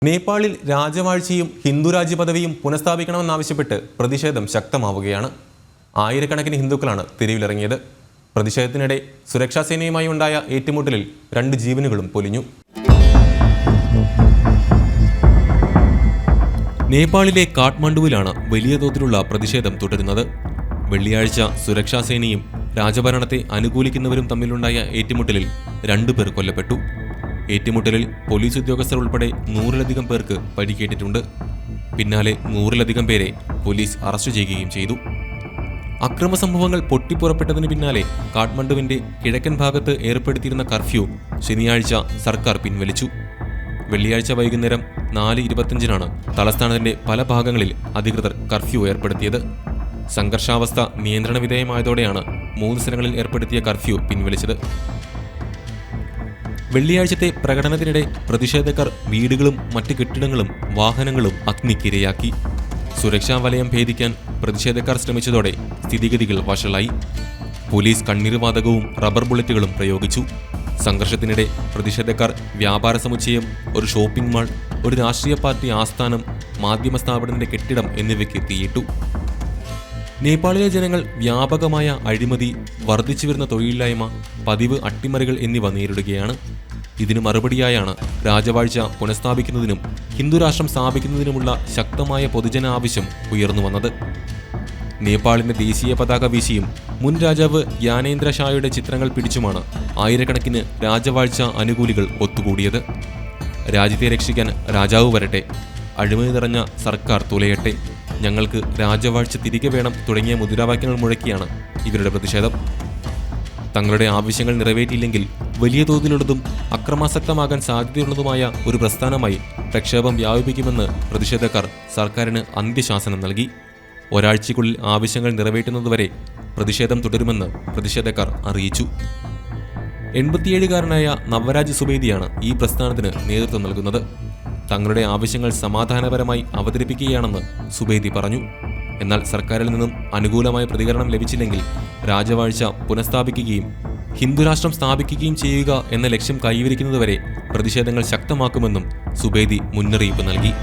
നേപ്പാളിൽ രാജവാഴ്ചയും ഹിന്ദുരാജ്യ പദവിയും പുനഃസ്ഥാപിക്കണമെന്നാവശ്യപ്പെട്ട് പ്രതിഷേധം ശക്തമാവുകയാണ്. ആയിരക്കണക്കിന് ഹിന്ദുക്കളാണ് തെരുവിലിറങ്ങിയത്. പ്രതിഷേധത്തിനിടെ സുരക്ഷാ സേനയുമായി ഉണ്ടായ ഏറ്റുമുട്ടലിൽ 2 ജീവനുകളും പൊലിഞ്ഞു. നേപ്പാളിലെ കാഠ്മണ്ഡുവിലാണ് വലിയ തോതിലുള്ള പ്രതിഷേധം തുടരുന്നത്. വെള്ളിയാഴ്ച സുരക്ഷാ സേനയും രാജഭരണത്തെ അനുകൂലിക്കുന്നവരും തമ്മിലുണ്ടായ ഏറ്റുമുട്ടലിൽ 2 പേർ കൊല്ലപ്പെട്ടു. ഏറ്റുമുട്ടലിൽ പോലീസ് ഉദ്യോഗസ്ഥർ ഉൾപ്പെടെ 100-ലധികം പേർക്ക് പരിക്കേറ്റിട്ടുണ്ട്. പിന്നാലെ 100-ലധികം പേരെ പോലീസ് അറസ്റ്റ് ചെയ്യുകയും ചെയ്തു. അക്രമ സംഭവങ്ങൾ പൊട്ടിപ്പുറപ്പെട്ടതിന് പിന്നാലെ കാഠ്മണ്ഡുവിന്റെ കിഴക്കൻ ഭാഗത്ത് ഏർപ്പെടുത്തിയിരുന്ന കർഫ്യൂ ശനിയാഴ്ച സർക്കാർ പിൻവലിച്ചു. വെള്ളിയാഴ്ച വൈകുന്നേരം 4:25 തലസ്ഥാനത്തിന്റെ പല ഭാഗങ്ങളിൽ അധികൃതർ കർഫ്യൂ ഏർപ്പെടുത്തിയത്. സംഘർഷാവസ്ഥ നിയന്ത്രണ വിധേയമായതോടെയാണ് 3 സ്ഥലങ്ങളിൽ ഏർപ്പെടുത്തിയ കർഫ്യൂ പിൻവലിച്ചത്. വെള്ളിയാഴ്ചത്തെ പ്രകടനത്തിനിടെ പ്രതിഷേധക്കാർ വീടുകളും മറ്റ് കെട്ടിടങ്ങളും വാഹനങ്ങളും അഗ്നിക്കിരയാക്കി. സുരക്ഷാ വലയം ഭേദിക്കാൻ പ്രതിഷേധക്കാർ ശ്രമിച്ചതോടെ സ്ഥിതിഗതികൾ വഷളായി. പോലീസ് കണ്ണീർവാതകവും റബ്ബർ ബുള്ളറ്റുകളും പ്രയോഗിച്ചു. സംഘർഷത്തിനിടെ പ്രതിഷേധക്കാർ വ്യാപാര സമുച്ചയം, ഒരു ഷോപ്പിംഗ് മാൾ, ഒരു രാഷ്ട്രീയ പാർട്ടി ആസ്ഥാനം, മാധ്യമ സ്ഥാപനത്തിന്റെ കെട്ടിടം എന്നിവയ്ക്ക് തീയിട്ടു. നേപ്പാളിലെ ജനങ്ങൾ വ്യാപകമായ അഴിമതി, വർദ്ധിച്ചുവരുന്ന തൊഴിലില്ലായ്മ, പതിവ് അട്ടിമറികൾ എന്നിവ നേരിടുകയാണ്. ഇതിനു മറുപടിയായാണ് രാജവാഴ്ച പുനഃസ്ഥാപിക്കുന്നതിനും ഹിന്ദുരാഷ്ട്രം സ്ഥാപിക്കുന്നതിനുമുള്ള ശക്തമായ പൊതുജന ആവശ്യം ഉയർന്നു വന്നത്. നേപ്പാളിന്റെ ദേശീയ പതാക വീശിയും മുൻ രാജാവ് ജ്ഞാനേന്ദ്ര ഷായുടെ ചിത്രങ്ങൾ പിടിച്ചുമാണ് ആയിരക്കണക്കിന് രാജവാഴ്ച അനുകൂലികൾ ഒത്തുകൂടിയത്. രാജ്യത്തെ രക്ഷിക്കാൻ രാജാവ് വരട്ടെ, അഴിമതി നിറഞ്ഞ സർക്കാർ തുലയട്ടെ, ഞങ്ങൾക്ക് രാജവാഴ്ച തിരികെ വേണം തുടങ്ങിയ മുദ്രാവാക്യങ്ങൾ മുഴക്കിയാണ് ഇവരുടെ പ്രതിഷേധം. തങ്ങളുടെ ആവശ്യങ്ങൾ നിറവേറ്റിയില്ലെങ്കിൽ വലിയ തോതിലുള്ളതും അക്രമാസക്തമാകാൻ സാധ്യതയുള്ളതുമായ ഒരു പ്രസ്ഥാനമായി പ്രക്ഷോഭം വ്യാപിപ്പിക്കുമെന്ന് പ്രതിഷേധക്കാർ സർക്കാരിന് അന്ത്യശാസനം നൽകി. ഒരാഴ്ചയ്ക്കുള്ളിൽ ആവശ്യങ്ങൾ നിറവേറ്റുന്നതുവരെ പ്രതിഷേധം തുടരുമെന്ന് പ്രതിഷേധക്കാർ അറിയിച്ചു. 87-കാരനായ നവരാജ് സുബേദിയാണ് ഈ പ്രസ്ഥാനത്തിന് നേതൃത്വം നൽകുന്നത്. തങ്ങളുടെ ആവശ്യങ്ങൾ സമാധാനപരമായി അവതരിപ്പിക്കുകയാണെന്ന് സുബേദി പറഞ്ഞു. എന്നാൽ സർക്കാരിൽ നിന്നും അനുകൂലമായ പ്രതികരണം ലഭിച്ചില്ലെങ്കിൽ രാജവാഴ്ച പുനഃസ്ഥാപിക്കുകയും ഹിന്ദുരാഷ്ട്രം സ്ഥാപിക്കുകയും ചെയ്യുക എന്ന ലക്ഷ്യം കൈവരിക്കുന്നതുവരെ പ്രതിഷേധങ്ങൾ ശക്തമാക്കുമെന്നും സുബേദി മുന്നറിയിപ്പ് നൽകി.